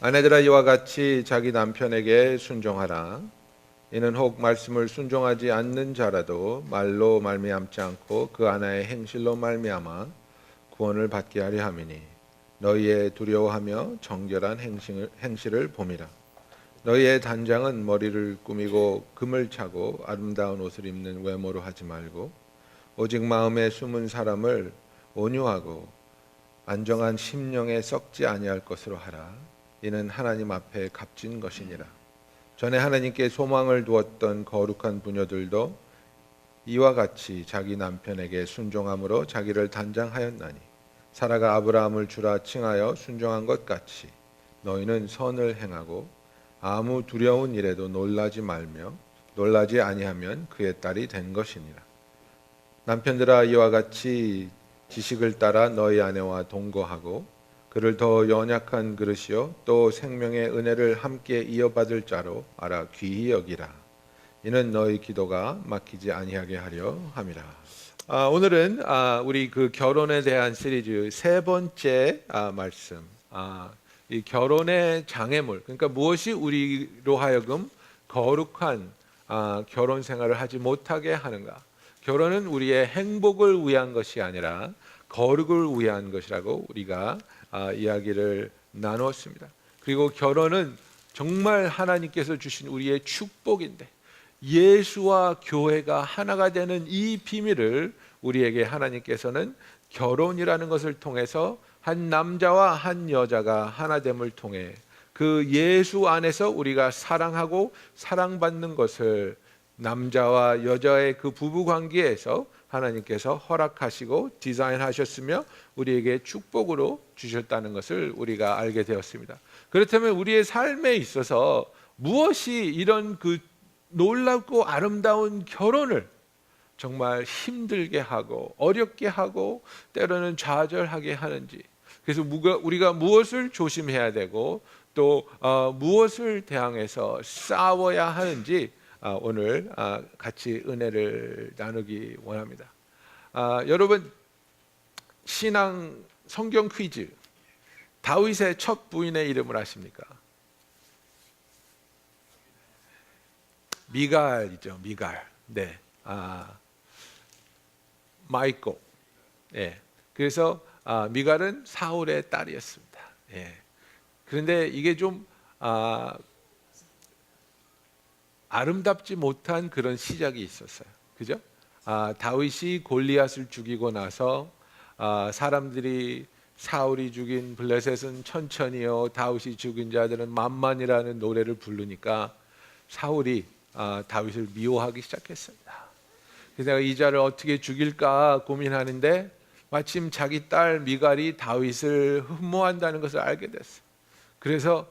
아내들아 이와 같이 자기 남편에게 순종하라. 이는 혹 말씀을 순종하지 않는 자라도 말로 말미암지 않고 그 하나의 행실로 말미암아 구원을 받게 하려 함이니 너희의 두려워하며 정결한 행실을 봄이라. 너희의 단장은 머리를 꾸미고 금을 차고 아름다운 옷을 입는 외모로 하지 말고 오직 마음에 숨은 사람을 온유하고 안정한 심령에 썩지 아니할 것으로 하라. 이는 하나님 앞에 값진 것이니라. 전에 하나님께 소망을 두었던 거룩한 부녀들도 이와 같이 자기 남편에게 순종함으로 자기를 단장하였나니 사라가 아브라함을 주라 칭하여 순종한 것 같이 너희는 선을 행하고 아무 두려운 일에도 놀라지 말며 놀라지 아니하면 그의 딸이 된 것이니라. 남편들아 이와 같이 지식을 따라 너희 아내와 동거하고 그를 더 연약한 그릇이요 또 생명의 은혜를 함께 이어받을 자로 알아 귀히 여기라. 이는 너희 기도가 막히지 아니하게 하려 함이라. 오늘은 우리 그 결혼에 대한 시리즈 세 번째 말씀. 이 결혼의 장애물, 그러니까 무엇이 우리로 하여금 거룩한 결혼 생활을 하지 못하게 하는가? 결혼은 우리의 행복을 위한 것이 아니라 거룩을 위한 것이라고 우리가 이야기를 나누었습니다. 그리고 결혼은 정말 하나님께서 주신 우리의 축복인데 예수와 교회가 하나가 되는 이 비밀을 우리에게 하나님께서는 결혼이라는 것을 통해서 한 남자와 한 여자가 하나됨을 통해 그 예수 안에서 우리가 사랑하고 사랑받는 것을 남자와 여자의 그 부부 관계에서 하나님께서 허락하시고 디자인하셨으며 우리에게 축복으로 주셨다는 것을 우리가 알게 되었습니다. 그렇다면 우리의 삶에 있어서 무엇이 이런 그 놀랍고 아름다운 결혼을 정말 힘들게 하고 어렵게 하고 때로는 좌절하게 하는지, 그래서 우리가 무엇을 조심해야 되고 또 무엇을 대항해서 싸워야 하는지 오늘 같이 은혜를 나누기 원합니다. 여러분, 신앙 성경 퀴즈, 다윗의 첫 부인의 이름을 아십니까? 미갈이죠. 미갈. 네. 마이콜. 예. 그래서 미갈은 사울의 딸이었습니다. 예. 그런데 이게 좀 아름답지 못한 그런 시작이 있었어요. 그죠? 다윗이 골리앗을 죽이고 나서 사람들이 사울이 죽인 블레셋은 천천히요 다윗이 죽인 자들은 만만이라는 노래를 부르니까 사울이 다윗을 미워하기 시작했습니다. 그래서 내가 이 자를 어떻게 죽일까 고민하는데 마침 자기 딸 미갈이 다윗을 흠모한다는 것을 알게 됐어요. 그래서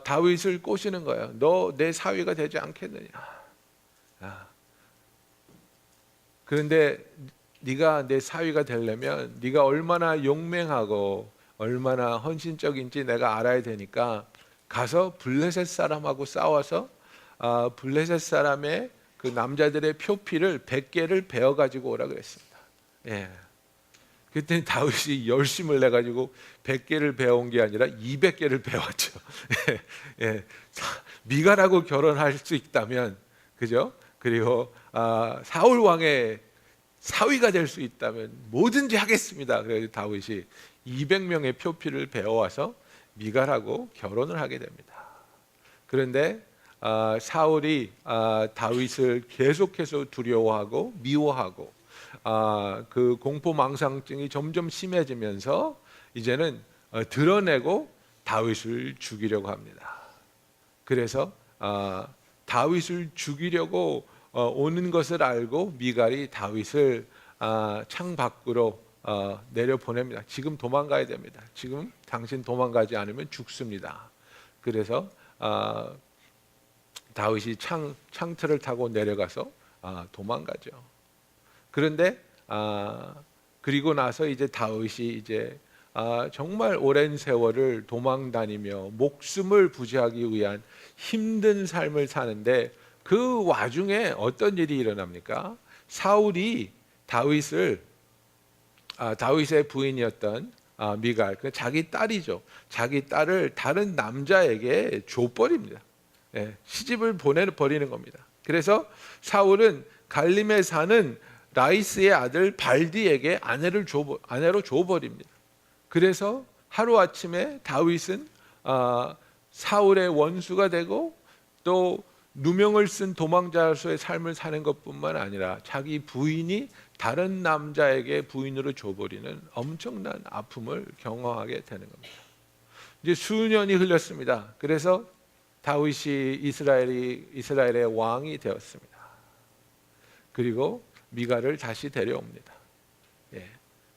다윗을 꼬시는 거예요. 너 내 사위가 되지 않겠느냐. 그런데 네가 내 사위가 되려면 네가 얼마나 용맹하고 얼마나 헌신적인지 내가 알아야 되니까 가서 블레셋 사람하고 싸워서 블레셋 사람의 그 남자들의 표피를 100개를 베어 가지고 오라 그랬습니다. 예. 그때 다윗이 열심을 내 가지고 100개를 베어온 게 아니라 200개를 베었죠. 예. 미갈하고 결혼할 수 있다면, 그죠? 그리고 사울 왕의 사위가 될 수 있다면 뭐든지 하겠습니다. 그래서 다윗이 200명의 표피를 베어와서 미갈하고 결혼을 하게 됩니다. 그런데 사울이 다윗을 계속해서 두려워하고 미워하고 그 공포망상증이 점점 심해지면서 이제는 드러내고 다윗을 죽이려고 합니다. 그래서 다윗을 죽이려고 오는 것을 알고 미갈이 다윗을 창 밖으로 내려보냅니다. 지금 도망가야 됩니다. 지금 당신 도망가지 않으면 죽습니다. 그래서 다윗이 창틀을 타고 내려가서 도망가죠. 그런데 그리고 나서 이제 다윗이 이제 정말 오랜 세월을 도망 다니며 목숨을 부지하기 위한 힘든 삶을 사는데 그 와중에 어떤 일이 일어납니까? 사울이 다윗의 부인이었던 미갈, 그 자기 딸이죠. 자기 딸을 다른 남자에게 줘버립니다. 예, 시집을 보내버리는 겁니다. 그래서 사울은 갈림에 사는 라이스의 아들 발디에게 아내로 줘버립니다. 그래서 하루아침에 다윗은 사울의 원수가 되고 또 누명을 쓴 도망자로서의 삶을 사는 것뿐만 아니라 자기 부인이 다른 남자에게 부인으로 줘버리는 엄청난 아픔을 경험하게 되는 겁니다. 이제 수년이 흘렀습니다. 그래서 다윗이 이스라엘의 왕이 되었습니다. 그리고 미갈을 다시 데려옵니다. 예,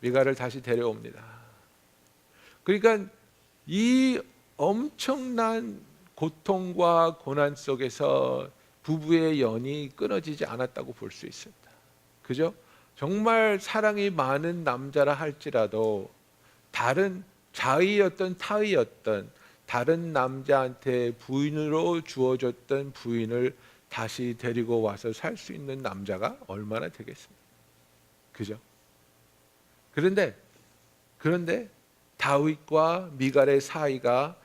미갈을 다시 데려옵니다. 그러니까 이 엄청난 고통과 고난 속에서 부부의 연이 끊어지지 않았다고 볼 수 있습니다. 그죠? 정말 사랑이 많은 남자라 할지라도 다른 자의였던 타의였던 다른 남자한테 부인으로 주어졌던 부인을 다시 데리고 와서 살 수 있는 남자가 얼마나 되겠습니까? 그죠? 그런데 다윗과 미갈의 사이가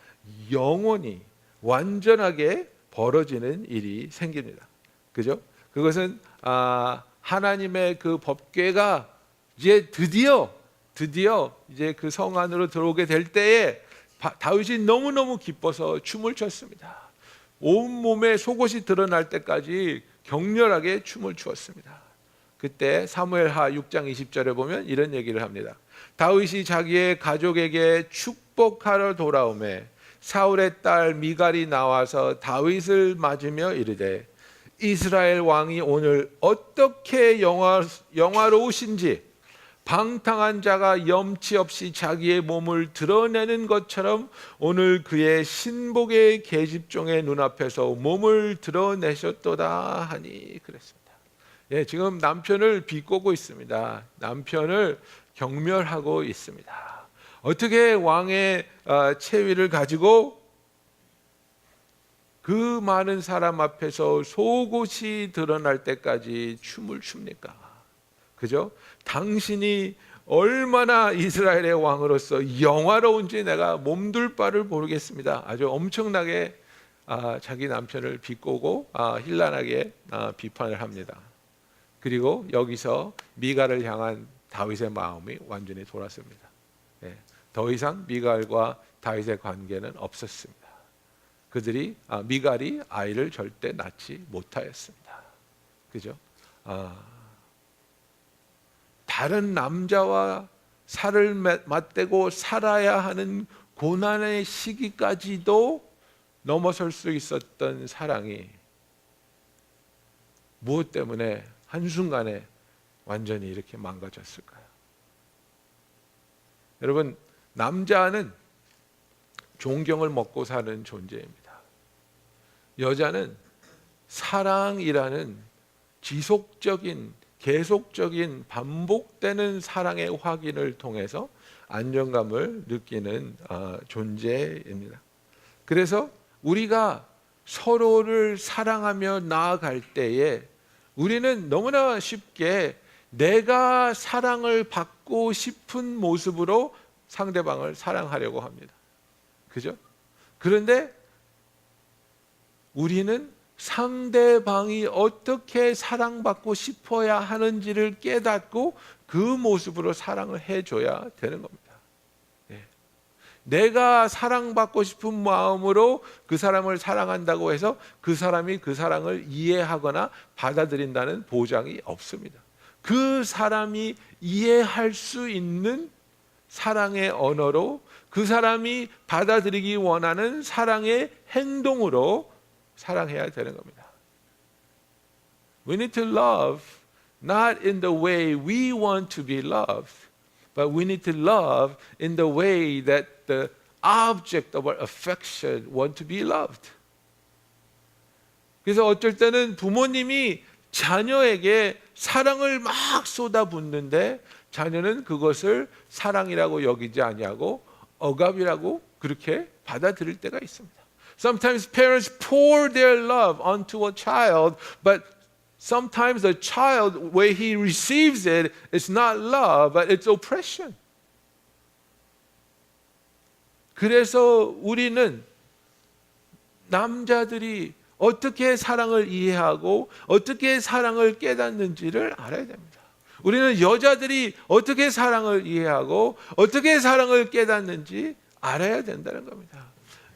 영원히 완전하게 벌어지는 일이 생깁니다. 그죠? 그것은 하나님의 그 법궤가 이제 드디어 이제 그 성 안으로 들어오게 될 때에 다윗이 너무너무 기뻐서 춤을 췄습니다. 온몸에 속옷이 드러날 때까지 격렬하게 춤을 추었습니다. 그때 사무엘하 6장 20절에 보면 이런 얘기를 합니다. 다윗이 자기의 가족에게 축복하러 돌아오매 사울의 딸 미갈이 나와서 다윗을 맞으며 이르되 이스라엘 왕이 오늘 어떻게 영화로우신지 방탕한 자가 염치 없이 자기의 몸을 드러내는 것처럼 오늘 그의 신복의 계집종의 눈앞에서 몸을 드러내셨도다 하니 그랬습니다. 예, 지금 남편을 비꼬고 있습니다. 남편을 경멸하고 있습니다. 어떻게 왕의 체위를 가지고 그 많은 사람 앞에서 속옷이 드러날 때까지 춤을 춥니까? 그죠? 당신이 얼마나 이스라엘의 왕으로서 영화로운지 내가 몸둘 바를 모르겠습니다. 아주 엄청나게 자기 남편을 비꼬고 힐난하게 비판을 합니다. 그리고 여기서 미갈을 향한 다윗의 마음이 완전히 돌았습니다. 네, 더 이상 미갈과 다윗의 관계는 없었습니다. 미갈이 아이를 절대 낳지 못하였습니다. 그죠? 다른 남자와 살을 맞대고 살아야 하는 고난의 시기까지도 넘어설 수 있었던 사랑이 무엇 때문에 한순간에 완전히 이렇게 망가졌을까요? 여러분, 남자는 존경을 먹고 사는 존재입니다. 여자는 사랑이라는 지속적인 계속적인 반복되는 사랑의 확인을 통해서 안정감을 느끼는 존재입니다. 그래서 우리가 서로를 사랑하며 나아갈 때에 우리는 너무나 쉽게 내가 사랑을 받고 싶은 모습으로 상대방을 사랑하려고 합니다. 그죠? 그런데 우리는 상대방이 어떻게 사랑받고 싶어야 하는지를 깨닫고 그 모습으로 사랑을 해줘야 되는 겁니다. 네. 내가 사랑받고 싶은 마음으로 그 사람을 사랑한다고 해서 그 사람이 그 사랑을 이해하거나 받아들인다는 보장이 없습니다. 그 사람이 이해할 수 있는 사랑의 언어로 그 사람이 받아들이기 원하는 사랑의 행동으로 사랑해야 되는 겁니다. We need to love not in the way we want to be loved, but we need to love in the way that the object of our affection want to be loved. 그래서 어쩔 때는 부모님이 자녀에게 사랑을 막 쏟아붓는데 자녀는 그것을 사랑이라고 여기지 아니하고 억압이라고 그렇게 받아들일 때가 있습니다. Sometimes parents pour their love onto a child, but sometimes the child, where he receives it, is not love, but it's oppression. 그래서 우리는 남자들이 어떻게 사랑을 이해하고 어떻게 사랑을 깨닫는지를 알아야 됩니다. 우리는 여자들이 어떻게 사랑을 이해하고 어떻게 사랑을 깨닫는지 알아야 된다는 겁니다.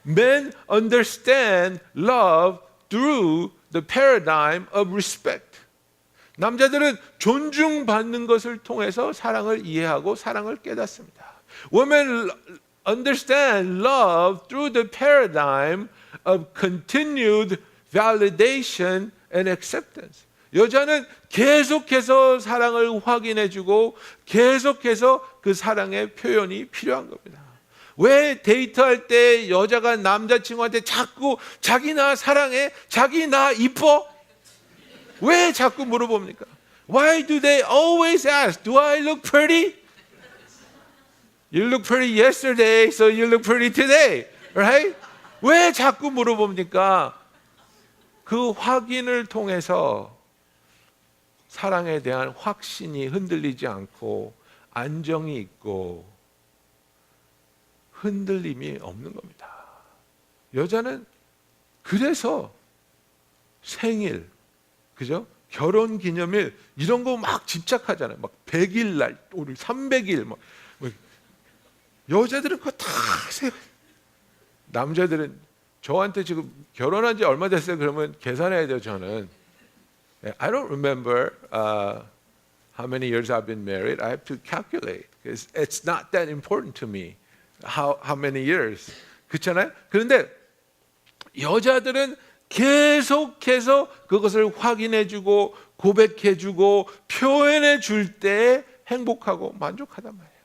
Men understand love through the paradigm of respect. 남자들은 존중받는 것을 통해서 사랑을 이해하고 사랑을 깨닫습니다. Women understand love through the paradigm of continued validation and acceptance. 여자는 계속해서 사랑을 확인해주고 계속해서 그 사랑의 표현이 필요한 겁니다. 왜 데이트할 때 여자가 남자친구한테 자꾸 자기 나 사랑해? 자기 나 이뻐? 왜 자꾸 물어봅니까? Why do they always ask, do I look pretty? You look pretty yesterday, so you look pretty today. Right? 왜 자꾸 물어봅니까? 그 확인을 통해서 사랑에 대한 확신이 흔들리지 않고 안정이 있고 흔들림이 없는 겁니다. 여자는 그래서 생일, 그죠? 결혼 기념일 이런 거 막 집착하잖아요. 막 100일 날, 우리 300일 막 여자들은 그거 다 남자들은 저한테 지금 결혼한 지 얼마 됐어요? 그러면 계산해야 돼요. 저는 I don't remember how many years I've been married. I have to calculate because it's not that important to me. How many years? 그렇잖아요. 그런데 여자들은 계속해서 그것을 확인해주고 고백해주고 표현해줄 때 행복하고 만족하단 말이에요.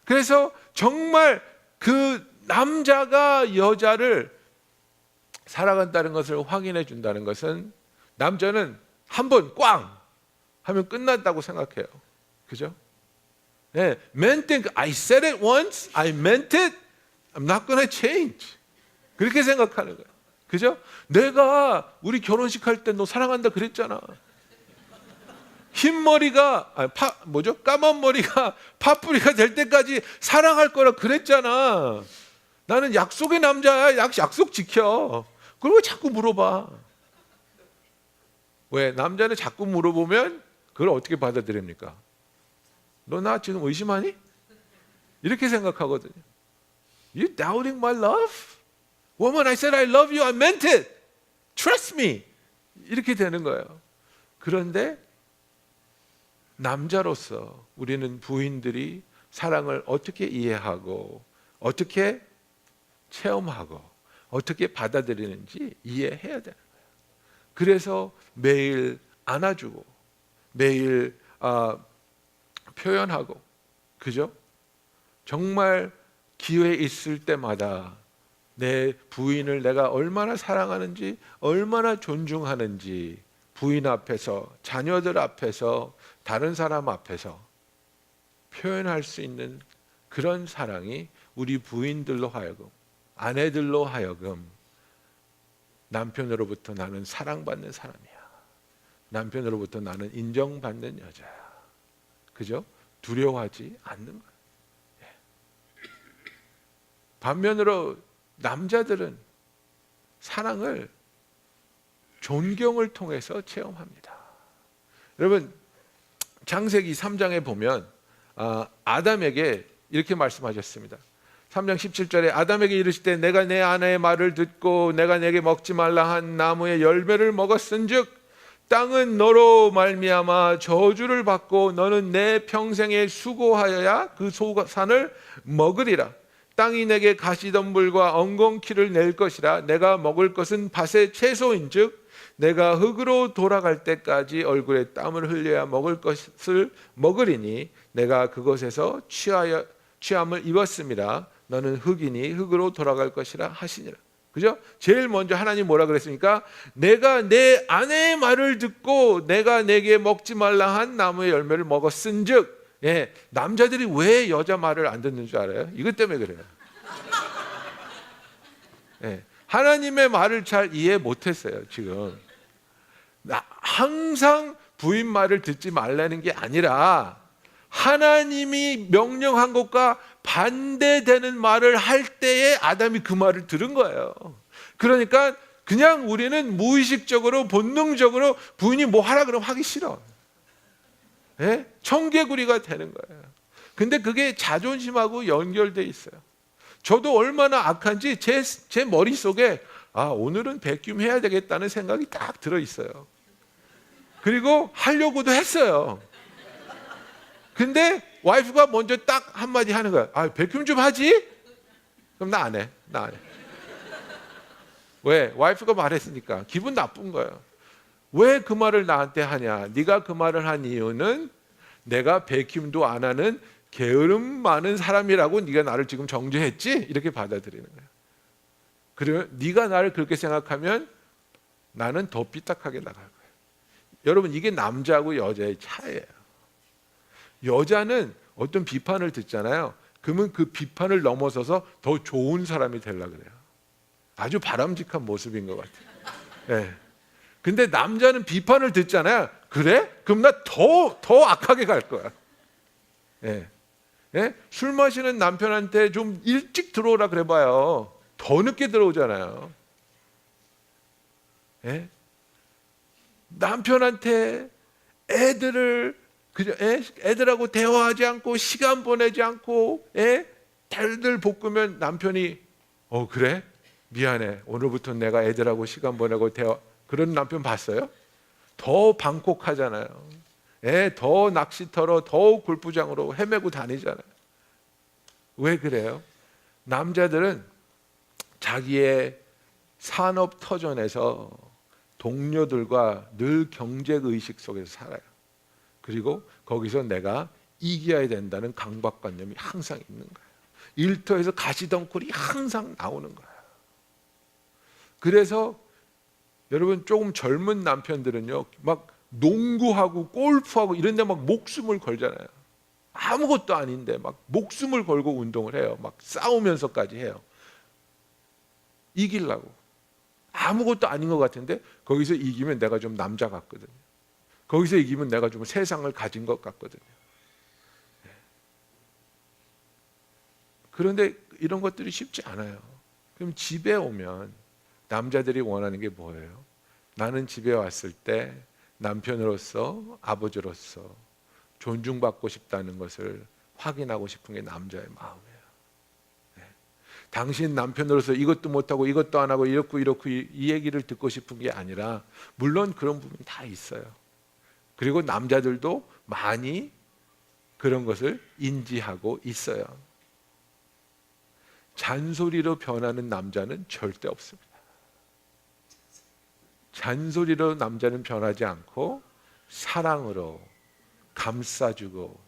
그래서 정말 그 남자가 여자를 사랑한다는 것을 확인해 준다는 것은 남자는 한 번 꽝 하면 끝났다고 생각해요. 그죠? 네, men think I said it once, I meant it, I'm not gonna change. 그렇게 생각하는 거예요. 그죠? 내가 우리 결혼식 할 때 너 사랑한다 그랬잖아. 흰 머리가 까만 머리가 파뿌리가 될 때까지 사랑할 거라 그랬잖아. 나는 약속의 남자야. 약속 지켜. 그리고 자꾸 물어봐. 왜? 남자는 자꾸 물어보면 그걸 어떻게 받아들입니까? 너 나 지금 의심하니? 이렇게 생각하거든요. You doubting my love? Woman, I said I love you. I meant it. Trust me. 이렇게 되는 거예요. 그런데 남자로서 우리는 부인들이 사랑을 어떻게 이해하고 어떻게 체험하고 어떻게 받아들이는지 이해해야 되는 거예요. 그래서 매일 안아주고 매일 표현하고, 그죠? 정말 기회 있을 때마다 내 부인을 내가 얼마나 사랑하는지, 얼마나 존중하는지 부인 앞에서, 자녀들 앞에서, 다른 사람 앞에서 표현할 수 있는 그런 사랑이 우리 부인들로 하여금, 아내들로 하여금 남편으로부터 나는 사랑받는 사람이야. 남편으로부터 나는 인정받는 여자야. 그죠? 두려워하지 않는 거야. 반면으로 남자들은 사랑을 존경을 통해서 체험합니다. 여러분, 창세기 3장에 보면 아담에게 이렇게 말씀하셨습니다. 3장 17절에 아담에게 이르시되 내가 내 아내의 말을 듣고 내가 내게 먹지 말라 한 나무의 열매를 먹었은즉 땅은 너로 말미암아 저주를 받고 너는 내 평생에 수고하여야 그 소산을 먹으리라. 땅이 내게 가시덤불과 엉겅퀴를 낼 것이라. 내가 먹을 것은 밭의 채소인즉 내가 흙으로 돌아갈 때까지 얼굴에 땀을 흘려야 먹을 것을 먹으리니 내가 그것에서 취함을 입었음이라. 너는 흙이니 흙으로 돌아갈 것이라 하시니라. 그죠? 제일 먼저 하나님 뭐라 그랬습니까? 내가 내 아내의 말을 듣고 내가 내게 먹지 말라 한 나무의 열매를 먹었은즉. 예, 남자들이 왜 여자 말을 안 듣는 줄 알아요? 이것 때문에 그래요. 예, 하나님의 말을 잘 이해 못했어요. 지금 항상 부인 말을 듣지 말라는 게 아니라 하나님이 명령한 것과 반대되는 말을 할 때에 아담이 그 말을 들은 거예요. 그러니까 그냥 우리는 무의식적으로 본능적으로 부인이 뭐 하라 그러면 하기 싫어. 예? 청개구리가 되는 거예요. 근데 그게 자존심하고 연결돼 있어요. 저도 얼마나 악한지 제 머릿속에 오늘은 백김 해야 되겠다는 생각이 딱 들어 있어요. 그리고 하려고도 했어요. 근데 와이프가 먼저 딱 한마디 하는 거야. 백김 좀 하지? 그럼 나 안 해. 왜? 와이프가 말했으니까 기분 나쁜 거예요. 왜 그 말을 나한테 하냐? 네가 그 말을 한 이유는 내가 백김도 안 하는 게으름 많은 사람이라고 네가 나를 지금 정죄했지? 이렇게 받아들이는 거예요. 그리고 네가 나를 그렇게 생각하면 나는 더 삐딱하게 나갈 거예요. 여러분, 이게 남자하고 여자의 차이예요. 여자는 어떤 비판을 듣잖아요. 그러면 그 비판을 넘어서서 더 좋은 사람이 되려고 그래요. 아주 바람직한 모습인 것 같아요. 네. 근데 남자는 비판을 듣잖아요. 그래? 그럼 나 더 악하게 갈 거야. 네. 네? 술 마시는 남편한테 좀 일찍 들어오라 그래봐요. 더 늦게 들어오잖아요. 네? 남편한테 애들하고 대화하지 않고 시간 보내지 않고 달들 볶으면 남편이 그래? 미안해. 오늘부터 내가 애들하고 시간 보내고 그런 남편 봤어요? 더 방콕하잖아요. 더 낚시터로 더 골프장으로 헤매고 다니잖아요. 왜 그래요? 남자들은 자기의 산업 터전에서 동료들과 늘 경쟁의식 속에서 살아요. 그리고 거기서 내가 이겨야 된다는 강박관념이 항상 있는 거예요. 일터에서 가시덩굴이 항상 나오는 거예요. 그래서 여러분, 조금 젊은 남편들은요, 막 농구하고 골프하고 이런 데 막 목숨을 걸잖아요. 아무것도 아닌데 막 목숨을 걸고 운동을 해요. 막 싸우면서까지 해요. 이기려고. 아무것도 아닌 것 같은데 거기서 이기면 내가 좀 남자 같거든요. 거기서 이기면 내가 좀 세상을 가진 것 같거든요. 그런데 이런 것들이 쉽지 않아요. 그럼 집에 오면 남자들이 원하는 게 뭐예요? 나는 집에 왔을 때 남편으로서, 아버지로서 존중받고 싶다는 것을 확인하고 싶은 게 남자의 마음이에요. 당신 남편으로서 이것도 못하고 이것도 안 하고 이렇고 이 얘기를 듣고 싶은 게 아니라, 물론 그런 부분이 다 있어요. 그리고 남자들도 많이 그런 것을 인지하고 있어요. 잔소리로 변하는 남자는 절대 없습니다. 잔소리로 남자는 변하지 않고 사랑으로 감싸주고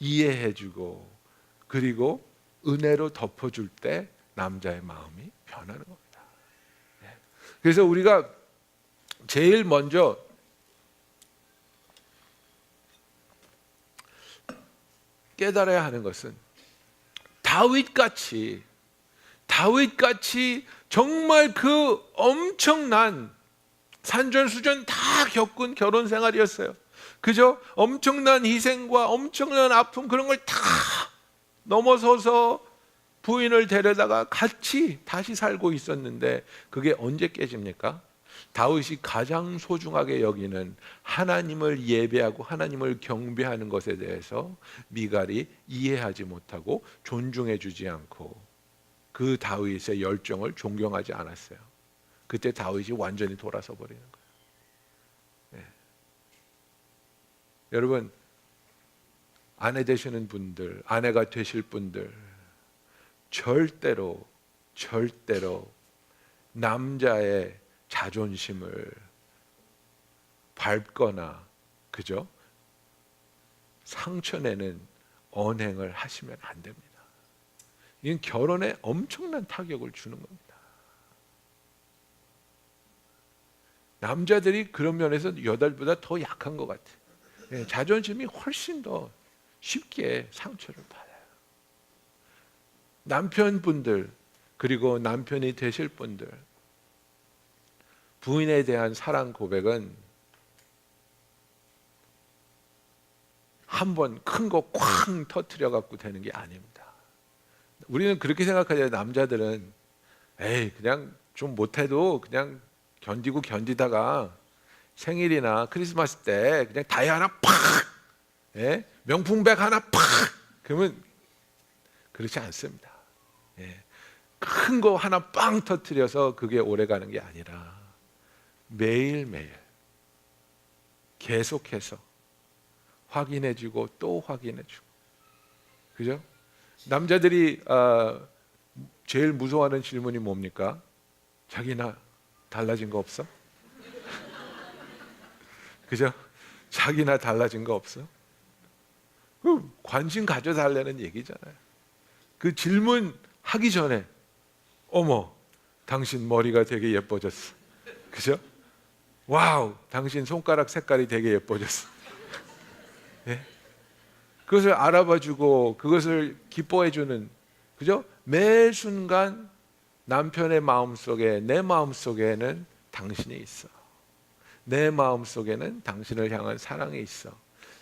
이해해주고 그리고 은혜로 덮어줄 때 남자의 마음이 변하는 겁니다. 그래서 우리가 제일 먼저 깨달아야 하는 것은 다윗같이 정말 그 엄청난 산전수전 다 겪은 결혼 생활이었어요. 그죠? 엄청난 희생과 엄청난 아픔, 그런 걸 다 넘어서서 부인을 데려다가 같이 다시 살고 있었는데 그게 언제 깨집니까? 다윗이 가장 소중하게 여기는 하나님을 예배하고 하나님을 경배하는 것에 대해서 미갈이 이해하지 못하고 존중해 주지 않고 그 다윗의 열정을 존경하지 않았어요. 그때 다윗이 완전히 돌아서 버리는 거예요. 여러분, 아내 되시는 분들, 아내가 되실 분들, 절대로 남자의 자존심을 밟거나, 그죠? 상처내는 언행을 하시면 안 됩니다. 이건 결혼에 엄청난 타격을 주는 겁니다. 남자들이 그런 면에서 여자들보다 더 약한 것 같아요. 자존심이 훨씬 더 쉽게 상처를 받아요. 남편분들, 그리고 남편이 되실 분들, 부인에 대한 사랑 고백은 한번 큰 거 쾅 터트려 갖고 되는 게 아닙니다. 우리는 그렇게 생각하잖아요. 남자들은 에이 그냥 좀 못해도 그냥 견디다가 생일이나 크리스마스 때 그냥 다이 하나 팍, 예? 명품백 하나 팍, 그러면 그렇지 않습니다. 예. 큰 거 하나 빵 터트려서 그게 오래 가는 게 아니라 매일매일 계속해서 확인해주고 또 확인해주고, 그죠? 남자들이 제일 무서워하는 질문이 뭡니까? 자기나 달라진 거 없어? 그죠? 자기나 달라진 거 없어? 관심 가져달라는 얘기잖아요. 그 질문 하기 전에 어머, 당신 머리가 되게 예뻐졌어. 그죠? 와우, 당신 손가락 색깔이 되게 예뻐졌어. 예? 그것을 알아봐주고 그것을 기뻐해주는, 그죠? 매 순간 남편의 마음속에, 내 마음속에는 당신이 있어. 내 마음속에는 당신을 향한 사랑이 있어.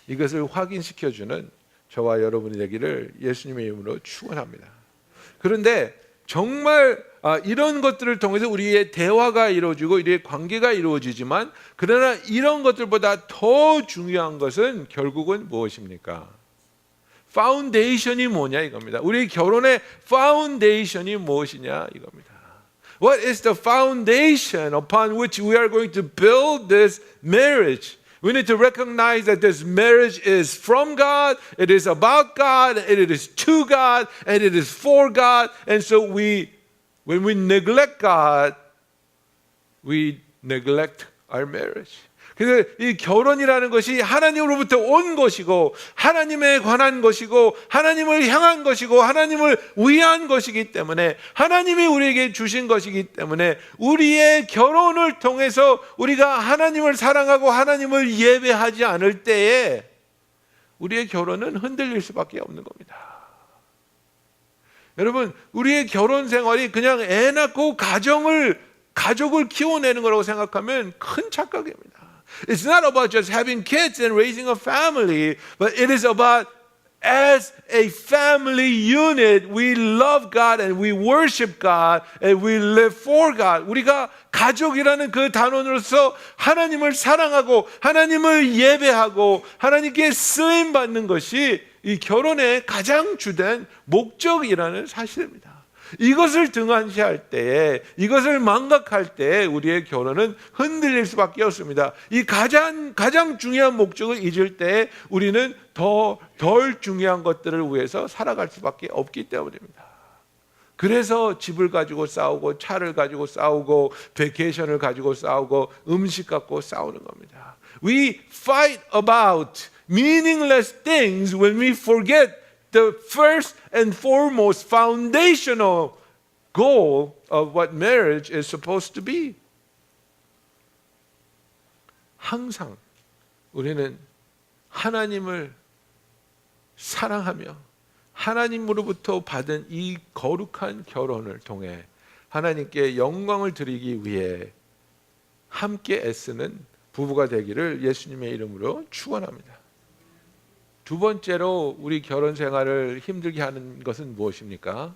이것을 확인시켜주는 저와 여러분이 되기를 예수님의 이름으로 축원합니다. 그런데 정말 이런 것들을 통해서 우리의 대화가 이루어지고 우리의 관계가 이루어지지만, 그러나 이런 것들보다 더 중요한 것은 결국은 무엇입니까? 파운데이션이 뭐냐 이겁니다. 우리 결혼의 파운데이션이 무엇이냐 이겁니다. What is the foundation upon which we are going to build this marriage? We need to recognize that this marriage is from God, it is about God, it is to God, and it is for God. And so when we neglect God, we neglect our marriage. 그래서 이 결혼이라는 것이 하나님으로부터 온 것이고 하나님에 관한 것이고 하나님을 향한 것이고 하나님을 위한 것이기 때문에, 하나님이 우리에게 주신 것이기 때문에 우리의 결혼을 통해서 우리가 하나님을 사랑하고 하나님을 예배하지 않을 때에 우리의 결혼은 흔들릴 수밖에 없는 겁니다. 여러분, 우리의 결혼 생활이 그냥 애 낳고 가족을 키워내는 거라고 생각하면 큰 착각입니다. It's not about just having kids and raising a family, but it is about, as a family unit, we love God and we worship God and we live for God. 우리가 가족이라는 그 단원으로서 하나님을 사랑하고 하나님을 예배하고 하나님께 쓰임 받는 것이 이 결혼의 가장 주된 목적이라는 사실입니다. 이것을 등한시할 때에, 이것을 망각할 때에 우리의 결혼은 흔들릴 수밖에 없습니다. 이 가장 중요한 목적을 잊을 때에 우리는 덜 중요한 것들을 위해서 살아갈 수밖에 없기 때문입니다. 그래서 집을 가지고 싸우고 차를 가지고 싸우고 베케이션을 가지고 싸우고 음식 갖고 싸우는 겁니다. We fight about meaningless things when we forget the first and foremost foundational goal of what marriage is supposed to be. 항상 우리는 하나님을 사랑하며 하나님으로부터 받은 이 거룩한 결혼을 통해 하나님께 영광을 드리기 위해 함께 애쓰는 부부가 되기를 예수님의 이름으로 축원합니다. 두 번째로 우리 결혼 생활을 힘들게 하는 것은 무엇입니까?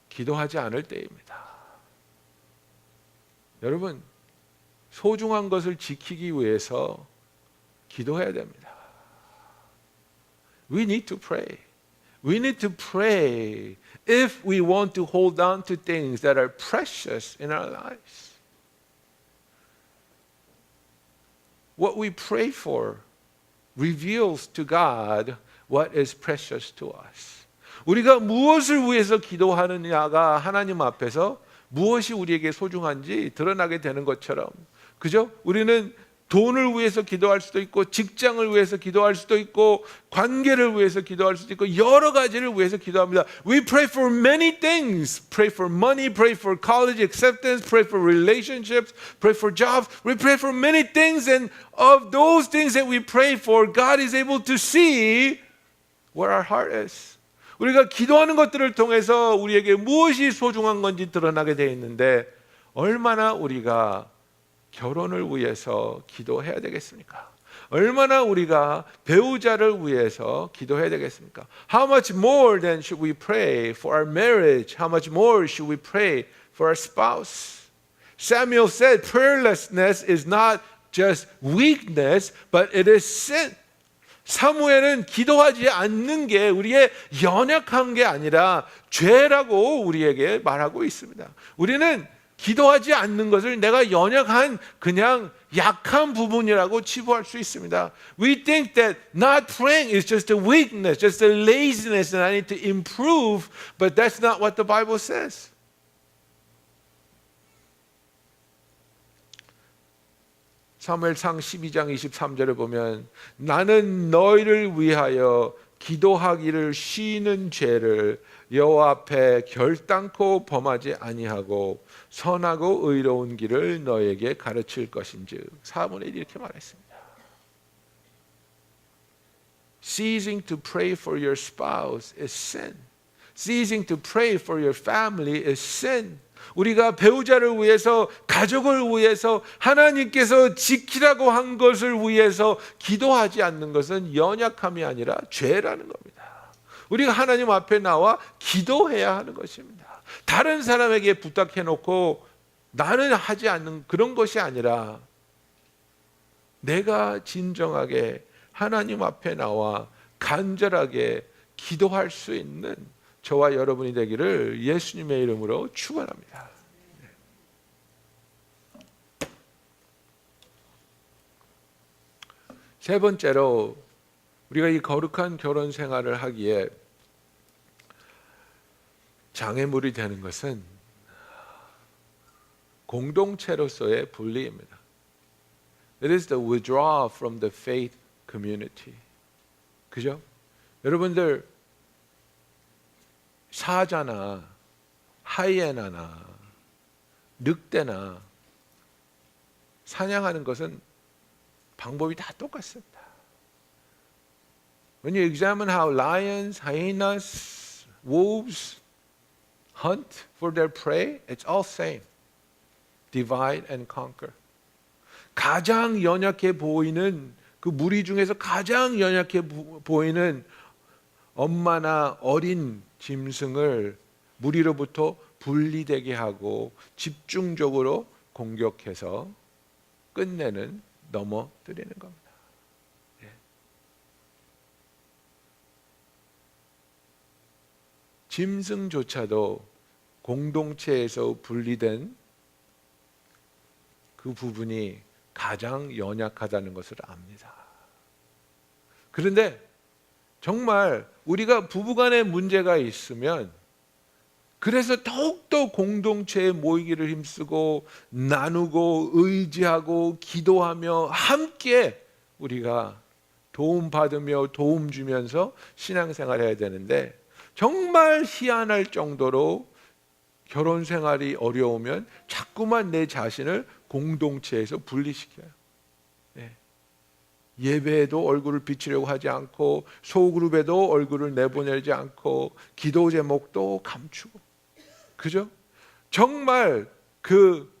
기도하지 않을 때입니다. 여러분, 소중한 것을 지키기 위해서 기도해야 됩니다. We need to pray. We need to pray if we want to hold on to things that are precious in our lives. What we pray for reveals to God what is precious to us. 우리가 무엇을 위해서 기도하느냐가 하나님 앞에서 무엇이 우리에게 소중한지 드러나게 되는 것처럼, 그죠? 우리는 돈을 위해서 기도할 수도 있고 직장을 위해서 기도할 수도 있고 관계를 위해서 기도할 수도 있고 여러 가지를 위해서 기도합니다. We pray for many things. Pray for money, pray for college acceptance, pray for relationships, pray for jobs. We pray for many things, and of those things that we pray for, God is able to see where our heart is. 우리가 기도하는 것들을 통해서 우리에게 무엇이 소중한 건지 드러나게 되어 있는데, 얼마나 우리가 결혼을 위해서 기도해야 되겠습니까? 얼마나 우리가 배우자를 위해서 기도해야 되겠습니까? How much more then should we pray for our marriage? How much more should we pray for our spouse? Samuel said prayerlessness is not just weakness, but it is sin. 사무엘은 기도하지 않는 게 우리의 연약한 게 아니라 죄라고 우리에게 말하고 있습니다. 우리는 기도하지 않는 것을 내가 연약한 그냥 약한 부분이라고 치부할 수 있습니다. We think that not praying is just a weakness, just a laziness and I need to improve, but that's not what the Bible says. 사무엘상 12장 23절을 보면 나는 너희를 위하여 기도하기를 쉬는 죄를 여호와 앞에 결단코 범하지 아니하고 선하고 의로운 길을 너에게 가르칠 것인즉 사무엘이 이렇게 말했습니다. Ceasing to pray for your spouse is sin. Ceasing to pray for your family is sin. 우리가 배우자를 위해서, 가족을 위해서, 하나님께서 지키라고 한 것을 위해서 기도하지 않는 것은 연약함이 아니라 죄라는 겁니다. 우리가 하나님 앞에 나와 기도해야 하는 것입니다. 다른 사람에게 부탁해놓고 나는 하지 않는 그런 것이 아니라 내가 진정하게 하나님 앞에 나와 간절하게 기도할 수 있는 저와 여러분이 되기를 예수님의 이름으로 축원합니다. 세 번째로 우리가 이 거룩한 결혼 생활을 하기에 장애물이 되는 것은 공동체로서의 분리입니다. It is the withdrawal from the faith community. 그죠? 여러분들 사자나 하이에나나 늑대나 사냥하는 것은 방법이 다 똑같습니다. When you examine how lions, hyenas, wolves hunt for their prey, it's all same. Divide and conquer. 가장 연약해 보이는 그 무리 중에서 가장 연약해 보이는 엄마나 어린 짐승을 무리로부터 분리되게 하고 집중적으로 공격해서 끝내는 넘어뜨리는 겁니다. 예. 짐승조차도 공동체에서 분리된 그 부분이 가장 연약하다는 것을 압니다. 그런데 정말 우리가 부부간에 문제가 있으면 그래서 더욱더 공동체에 모이기를 힘쓰고 나누고 의지하고 기도하며 함께 우리가 도움받으며 도움 주면서 신앙생활을 해야 되는데 정말 희한할 정도로 결혼 생활이 어려우면 자꾸만 내 자신을 공동체에서 분리시켜요. 예배에도 얼굴을 비치려고 하지 않고 소그룹에도 얼굴을 내보내지 않고 기도 제목도 감추고 그죠? 정말 그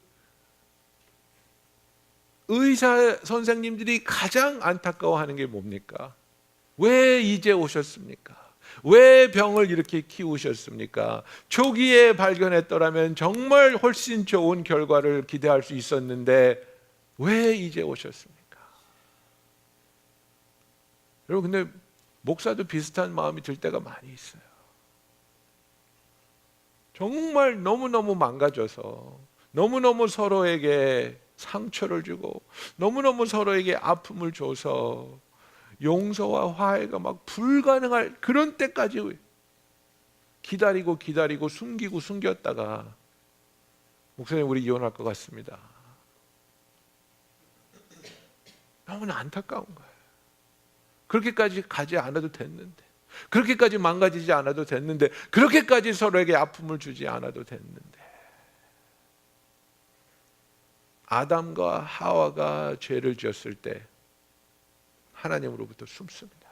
의사 선생님들이 가장 안타까워하는 게 뭡니까? 왜 이제 오셨습니까? 왜 병을 이렇게 키우셨습니까? 초기에 발견했더라면 정말 훨씬 좋은 결과를 기대할 수 있었는데 왜 이제 오셨습니까? 여러분 근데 목사도 비슷한 마음이 들 때가 많이 있어요. 정말 너무너무 망가져서 너무너무 서로에게 상처를 주고 너무너무 서로에게 아픔을 줘서 용서와 화해가 막 불가능할 그런 때까지 기다리고 숨겼다가 목사님 우리 이혼할 것 같습니다. 너무나 안타까운 거예요. 그렇게까지 가지 않아도 됐는데 그렇게까지 망가지지 않아도 됐는데 그렇게까지 서로에게 아픔을 주지 않아도 됐는데 아담과 하와가 죄를 지었을 때 하나님으로부터 숨습니다.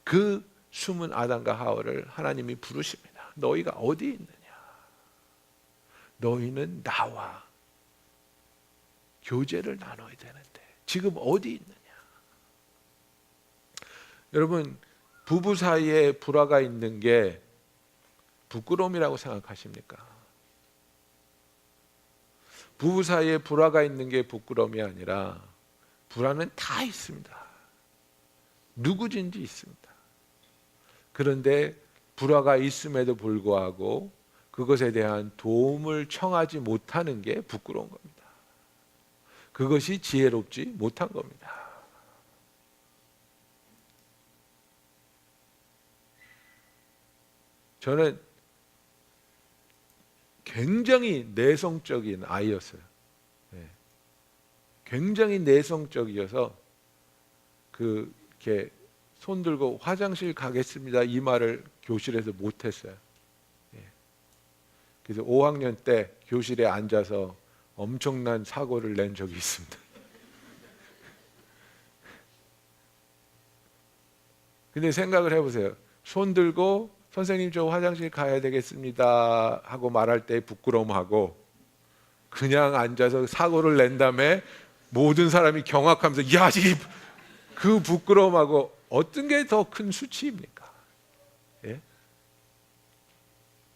그 숨은 아담과 하와를 하나님이 부르십니다. 너희가 어디 있느냐? 너희는 나와 교제를 나눠야 되는데 지금 어디 있느냐? 여러분, 부부 사이에 불화가 있는 게 부끄러움이라고 생각하십니까? 부부 사이에 불화가 있는 게 부끄러움이 아니라 불화는 다 있습니다. 누구든지 있습니다. 그런데 불화가 있음에도 불구하고 그것에 대한 도움을 청하지 못하는 게 부끄러운 겁니다. 그것이 지혜롭지 못한 겁니다. 저는 굉장히 내성적인 아이였어요. 굉장히 내성적이어서 이렇게 손 들고 화장실 가겠습니다 이 말을 교실에서 못했어요. 그래서 5학년 때 교실에 앉아서 엄청난 사고를 낸 적이 있습니다. 근데 생각을 해보세요. 손 들고 선생님 저 화장실 가야 되겠습니다 하고 말할 때 부끄러움하고 그냥 앉아서 사고를 낸 다음에 모든 사람이 경악하면서 야, 그 부끄러움하고 어떤 게 더 큰 수치입니까? 예?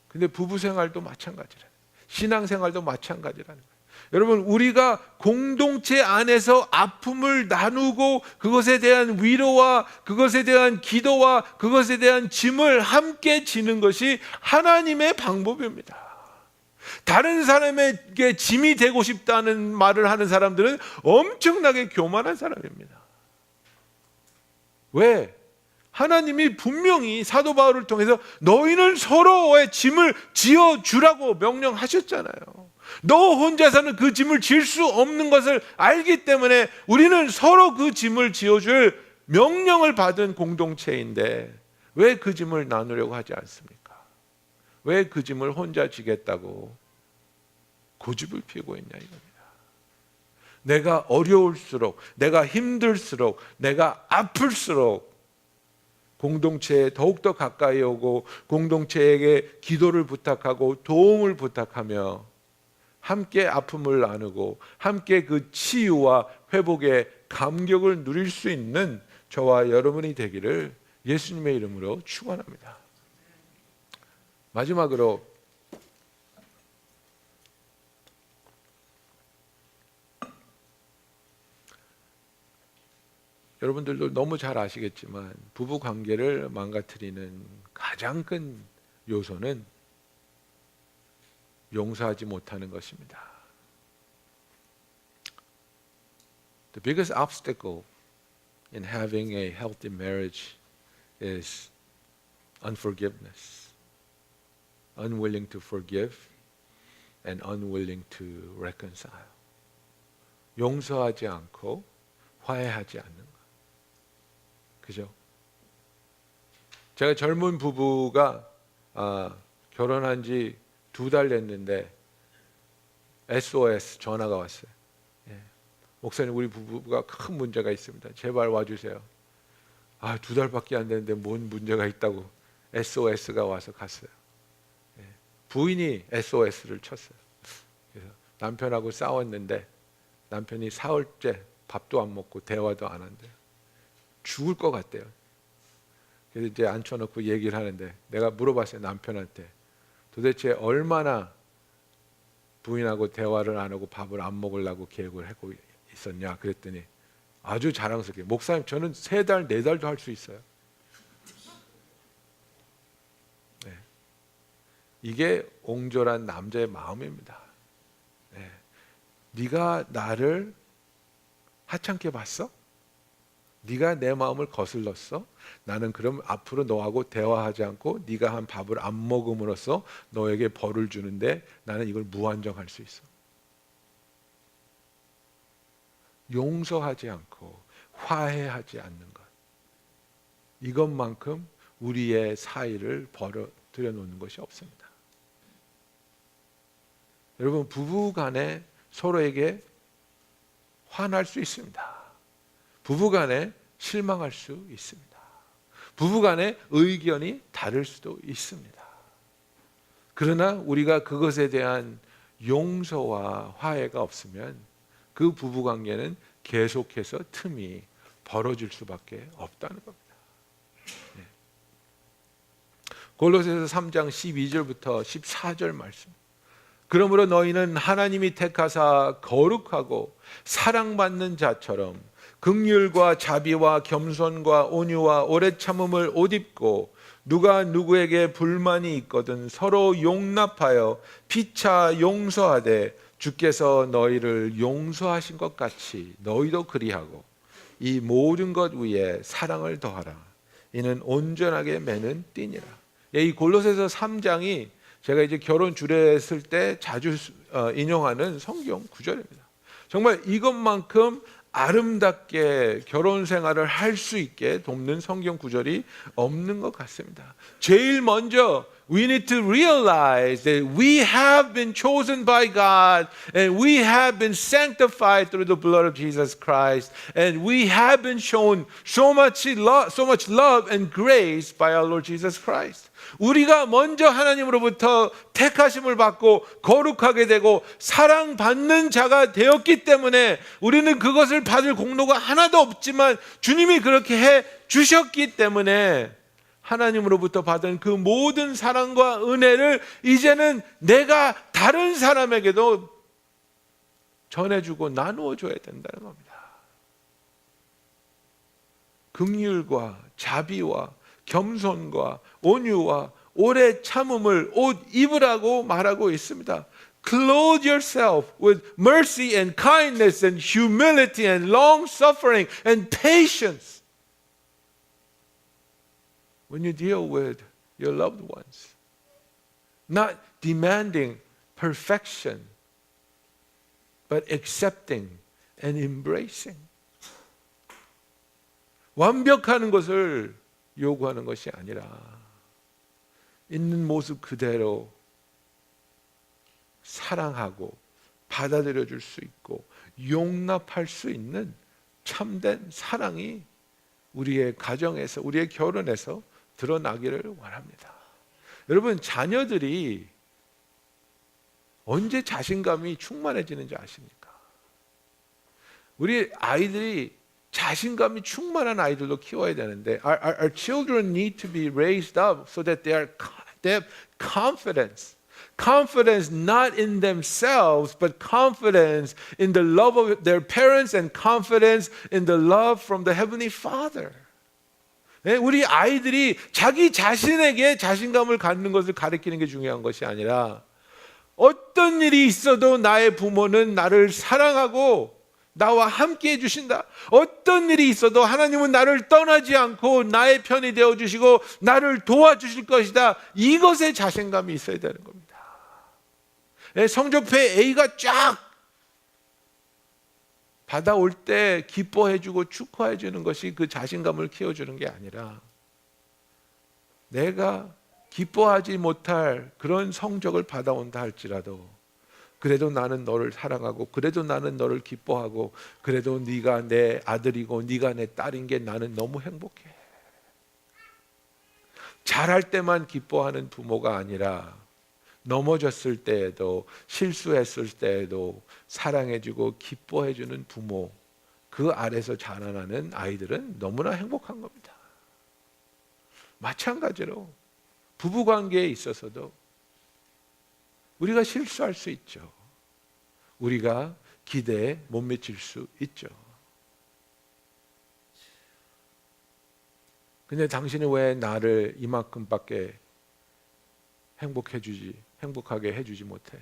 근데 부부 생활도 마찬가지라. 신앙 생활도 마찬가지라는 거예요. 여러분, 우리가 공동체 안에서 아픔을 나누고 그것에 대한 위로와 그것에 대한 기도와 그것에 대한 짐을 함께 지는 것이 하나님의 방법입니다. 다른 사람에게 짐이 되고 싶다는 말을 하는 사람들은 엄청나게 교만한 사람입니다. 왜? 하나님이 분명히 사도 바울을 통해서 너희는 서로의 짐을 지어주라고 명령하셨잖아요. 너 혼자서는 그 짐을 질 수 없는 것을 알기 때문에 우리는 서로 그 짐을 지어줄 명령을 받은 공동체인데 왜 그 짐을 나누려고 하지 않습니까? 왜 그 짐을 혼자 지겠다고 고집을 피우고 있냐 이겁니다. 내가 어려울수록, 내가 힘들수록, 내가 아플수록 공동체에 더욱더 가까이 오고 공동체에게 기도를 부탁하고 도움을 부탁하며 함께 아픔을 나누고 함께 그 치유와 회복의 감격을 누릴 수 있는 저와 여러분이 되기를 예수님의 이름으로 축원합니다. 마지막으로 여러분들도 너무 잘 아시겠지만 부부 관계를 망가뜨리는 가장 큰 요소는 용서하지 못하는 것입니다. The biggest obstacle in having a healthy marriage is unforgiveness. Unwilling to forgive and unwilling to reconcile. 용서하지 않고 화해하지 않는 것. 그죠? 제가 젊은 부부가 결혼한 지 2달 됐는데 SOS 전화가 왔어요. 목사님, 우리 부부가 큰 문제가 있습니다. 제발 와주세요. 2달밖에 안 됐는데 뭔 문제가 있다고 SOS가 와서 갔어요. 부인이 SOS를 쳤어요. 그래서 남편하고 싸웠는데 남편이 사흘째 밥도 안 먹고 대화도 안 한대요. 죽을 것 같대요. 그래서 이제 앉혀놓고 얘기를 하는데 내가 물어봤어요. 남편한테 도대체 얼마나 부인하고 대화를 안 하고 밥을 안 먹으려고 계획을 하고 있었냐 그랬더니 아주 자랑스럽게 목사님 저는 3달 4달도 할 수 있어요. 네. 이게 옹졸한 남자의 마음입니다. 네. 네가 나를 하찮게 봤어? 네가 내 마음을 거슬렀어? 나는 그럼 앞으로 너하고 대화하지 않고 네가 한 밥을 안 먹음으로써 너에게 벌을 주는데 나는 이걸 무한정할 수 있어. 용서하지 않고 화해하지 않는 것, 이것만큼 우리의 사이를 벌어들여 놓는 것이 없습니다. 여러분, 부부 간에 서로에게 화날 수 있습니다. 부부 간에 실망할 수 있습니다. 부부 간에 의견이 다를 수도 있습니다. 그러나 우리가 그것에 대한 용서와 화해가 없으면 그 부부 관계는 계속해서 틈이 벌어질 수밖에 없다는 겁니다. 골로새서 3장 12절부터 14절 말씀. 그러므로 너희는 하나님이 택하사 거룩하고 사랑받는 자처럼 긍휼과 자비와 겸손과 온유와 오래 참음을 옷 입고 누가 누구에게 불만이 있거든 서로 용납하여 피차 용서하되 주께서 너희를 용서하신 것 같이 너희도 그리하고 이 모든 것 위에 사랑을 더하라. 이는 온전하게 매는 띠니라. 이 골로새서 3장이 제가 이제 결혼 주례했을 때 자주 인용하는 성경 구절입니다. 정말 이것만큼 아름답게 결혼 생활을 할 수 있게 돕는 성경 구절이 없는 것 같습니다. 제일 먼저 we need to realize that we have been chosen by God and we have been sanctified through the blood of Jesus Christ and we have been shown so much love and grace by our Lord Jesus Christ. 우리가 먼저 하나님으로부터 택하심을 받고 거룩하게 되고 사랑받는 자가 되었기 때문에 우리는 그것을 받을 공로가 하나도 없지만 주님이 그렇게 해 주셨기 때문에 하나님으로부터 받은 그 모든 사랑과 은혜를 이제는 내가 다른 사람에게도 전해주고 나누어줘야 된다는 겁니다. 긍휼과 자비와 겸손과 온유와 오래 참음을 옷 입으라고 말하고 있습니다. Clothe yourself with mercy and kindness and humility and long suffering and patience when you deal with your loved ones. Not demanding perfection, but accepting and embracing. 완벽하는 것을 요구하는 것이 아니라 있는 모습 그대로 사랑하고 받아들여 줄 수 있고 용납할 수 있는 참된 사랑이 우리의 가정에서 우리의 결혼에서 드러나기를 원합니다. 여러분, 자녀들이 언제 자신감이 충만해지는지 아십니까? 우리 아이들이 자신감이 충만한 아이들로 키워야 되는데 our children need to be raised up so that they have confidence. Confidence not in themselves, but confidence in the love of their parents and confidence in the love from the Heavenly Father. 우리 아이들이 자기 자신에게 자신감을 갖는 것을 가르치는 게 중요한 것이 아니라 어떤 일이 있어도 나의 부모는 나를 사랑하고 나와 함께 해주신다. 어떤 일이 있어도 하나님은 나를 떠나지 않고 나의 편이 되어주시고 나를 도와주실 것이다. 이것에 자신감이 있어야 되는 겁니다. 성적표에 A가 쫙 받아올 때 기뻐해주고 축하해주는 것이 그 자신감을 키워주는 게 아니라 내가 기뻐하지 못할 그런 성적을 받아온다 할지라도 그래도 나는 너를 사랑하고 그래도 나는 너를 기뻐하고 그래도 네가 내 아들이고 네가 내 딸인 게 나는 너무 행복해. 잘할 때만 기뻐하는 부모가 아니라 넘어졌을 때에도 실수했을 때에도 사랑해주고 기뻐해주는 부모, 그 아래서 자라나는 아이들은 너무나 행복한 겁니다. 마찬가지로 부부관계에 있어서도 우리가 실수할 수 있죠. 우리가 기대에 못 미칠 수 있죠. 근데 당신은 왜 나를 이만큼밖에 행복하게 해주지 못해?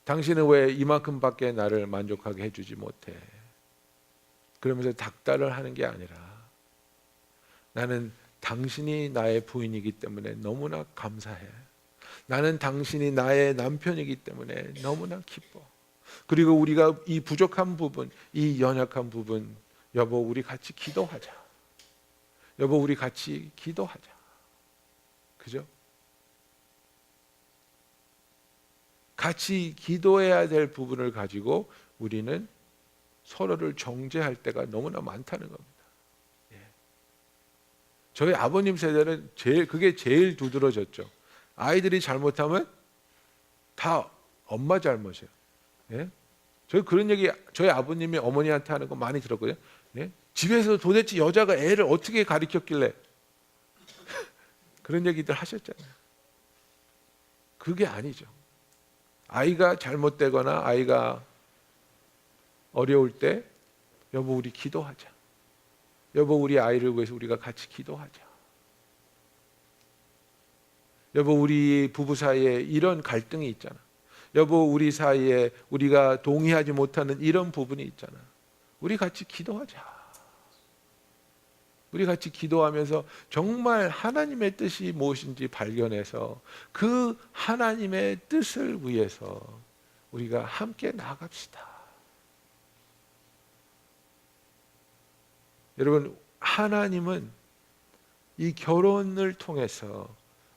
당신은 왜 이만큼밖에 나를 만족하게 해주지 못해? 그러면서 닥달을 하는 게 아니라 나는 당신이 나의 부인이기 때문에 너무나 감사해. 나는 당신이 나의 남편이기 때문에 너무나 기뻐. 그리고 우리가 이 부족한 부분, 이 연약한 부분, 여보 우리 같이 기도하자. 여보 우리 같이 기도하자. 그죠? 같이 기도해야 될 부분을 가지고 우리는 서로를 정죄할 때가 너무나 많다는 겁니다. 저희 아버님 세대는 그게 제일 두드러졌죠. 아이들이 잘못하면 다 엄마 잘못이에요. 예? 저 그런 얘기 저희 아버님이 어머니한테 하는 거 많이 들었거든요. 예? 집에서 도대체 여자가 애를 어떻게 가르쳤길래 그런 얘기들 하셨잖아요. 그게 아니죠. 아이가 잘못되거나 아이가 어려울 때 여보 우리 기도하자. 여보 우리 아이를 위해서 우리가 같이 기도하자. 여보 우리 부부 사이에 이런 갈등이 있잖아. 여보 우리 사이에 우리가 동의하지 못하는 이런 부분이 있잖아. 우리 같이 기도하자. 우리 같이 기도하면서 정말 하나님의 뜻이 무엇인지 발견해서 그 하나님의 뜻을 위해서 우리가 함께 나아갑시다. 여러분, 하나님은 이 결혼을 통해서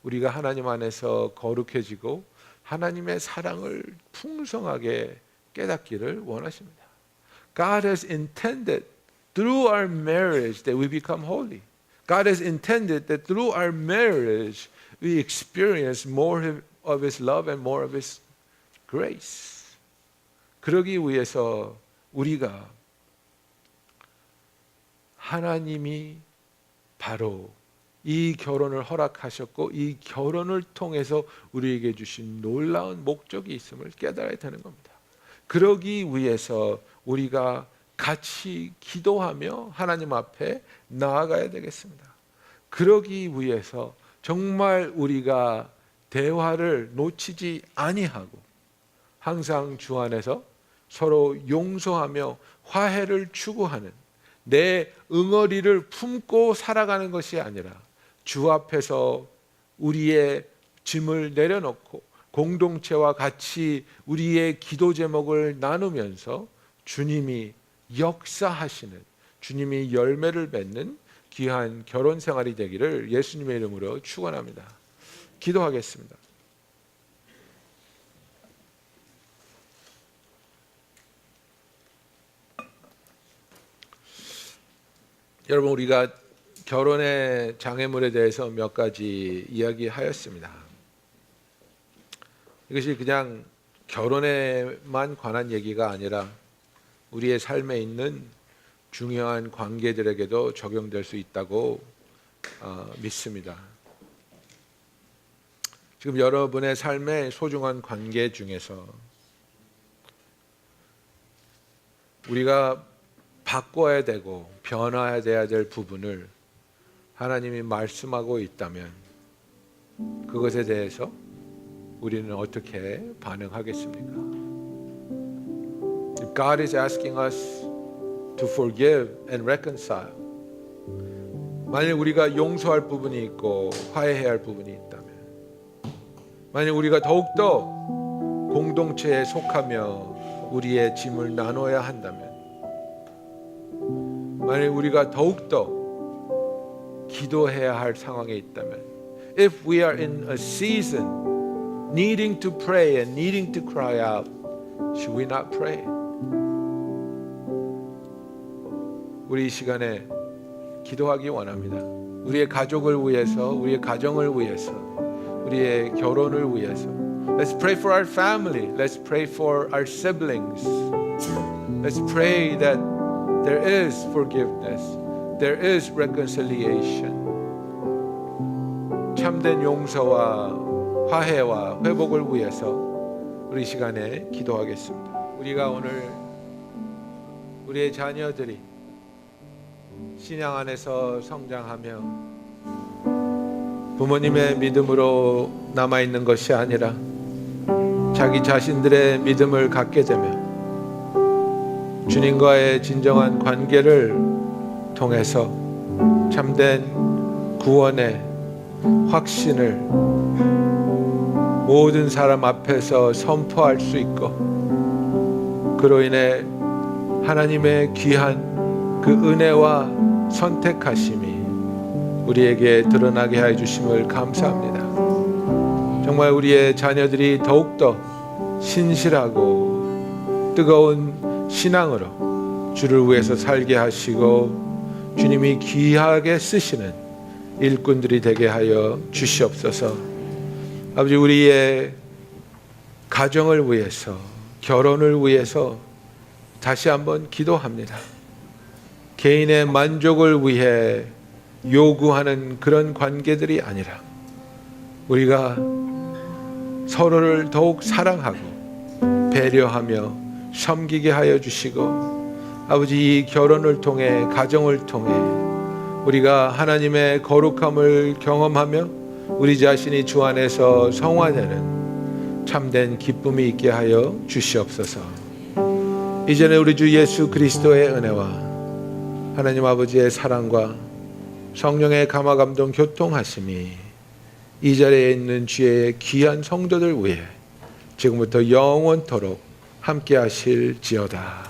우리가 하나님 안에서 거룩해지고 하나님의 사랑을 풍성하게 깨닫기를 원하십니다. God has intended through our marriage that we become holy. God has intended that through our marriage we experience more of His love and more of His grace. 그러기 위해서 우리가 하나님이 바로 이 결혼을 허락하셨고 이 결혼을 통해서 우리에게 주신 놀라운 목적이 있음을 깨달아야 되는 겁니다. 그러기 위해서 우리가 같이 기도하며 하나님 앞에 나아가야 되겠습니다. 그러기 위해서 정말 우리가 대화를 놓치지 아니하고 항상 주 안에서 서로 용서하며 화해를 추구하는 내 응어리를 품고 살아가는 것이 아니라 주 앞에서 우리의 짐을 내려놓고 공동체와 같이 우리의 기도 제목을 나누면서 주님이 역사하시는, 주님이 열매를 맺는 귀한 결혼 생활이 되기를 예수님의 이름으로 축원합니다. 기도하겠습니다. 여러분, 우리가 결혼의 장애물에 대해서 몇 가지 이야기하였습니다. 이것이 그냥 결혼에만 관한 얘기가 아니라 우리의 삶에 있는 중요한 관계들에게도 적용될 수 있다고 믿습니다. 지금 여러분의 삶의 소중한 관계 중에서 우리가 바꿔야 되고 변화해야 될 부분을 하나님이 말씀하고 있다면 그것에 대해서 우리는 어떻게 반응하겠습니까? If God is asking us to forgive and reconcile, 만약 우리가 용서할 부분이 있고 화해해야 할 부분이 있다면, 만약 우리가 더욱더 공동체에 속하며 우리의 짐을 나눠야 한다면, 만약 우리가 더욱더 기도해야 할 상황에 있다면, if we are in a season needing to pray and needing to cry out, should we not pray? 우리 이 시간에 기도하기 원합니다. 우리의 가족을 위해서, 우리의 가정을 위해서, 우리의 결혼을 위해서. Let's pray for our family. Let's pray for our siblings. Let's pray that there is forgiveness. There is reconciliation. 참된 용서와 화해와 회복을 위해서 우리 시간에 기도하겠습니다. 우리가 오늘 우리의 자녀들이 신앙 안에서 성장하며 부모님의 믿음으로 남아있는 것이 아니라 자기 자신들의 믿음을 갖게 되며 주님과의 진정한 관계를 통해서 참된 구원의 확신을 모든 사람 앞에서 선포할 수 있고 그로 인해 하나님의 귀한 그 은혜와 선택하심이 우리에게 드러나게 해 주심을 감사합니다. 정말 우리의 자녀들이 더욱더 신실하고 뜨거운 신앙으로 주를 위해서 살게 하시고 주님이 귀하게 쓰시는 일꾼들이 되게 하여 주시옵소서. 아버지, 우리의 가정을 위해서, 결혼을 위해서 다시 한번 기도합니다. 개인의 만족을 위해 요구하는 그런 관계들이 아니라 우리가 서로를 더욱 사랑하고 배려하며 섬기게 하여 주시고, 아버지, 이 결혼을 통해, 가정을 통해 우리가 하나님의 거룩함을 경험하며 우리 자신이 주 안에서 성화되는 참된 기쁨이 있게 하여 주시옵소서. 이전에 우리 주 예수 그리스도의 은혜와 하나님 아버지의 사랑과 성령의 감화감동 교통하심이 이 자리에 있는 주의 귀한 성도들 위해 지금부터 영원토록 함께 하실지어다.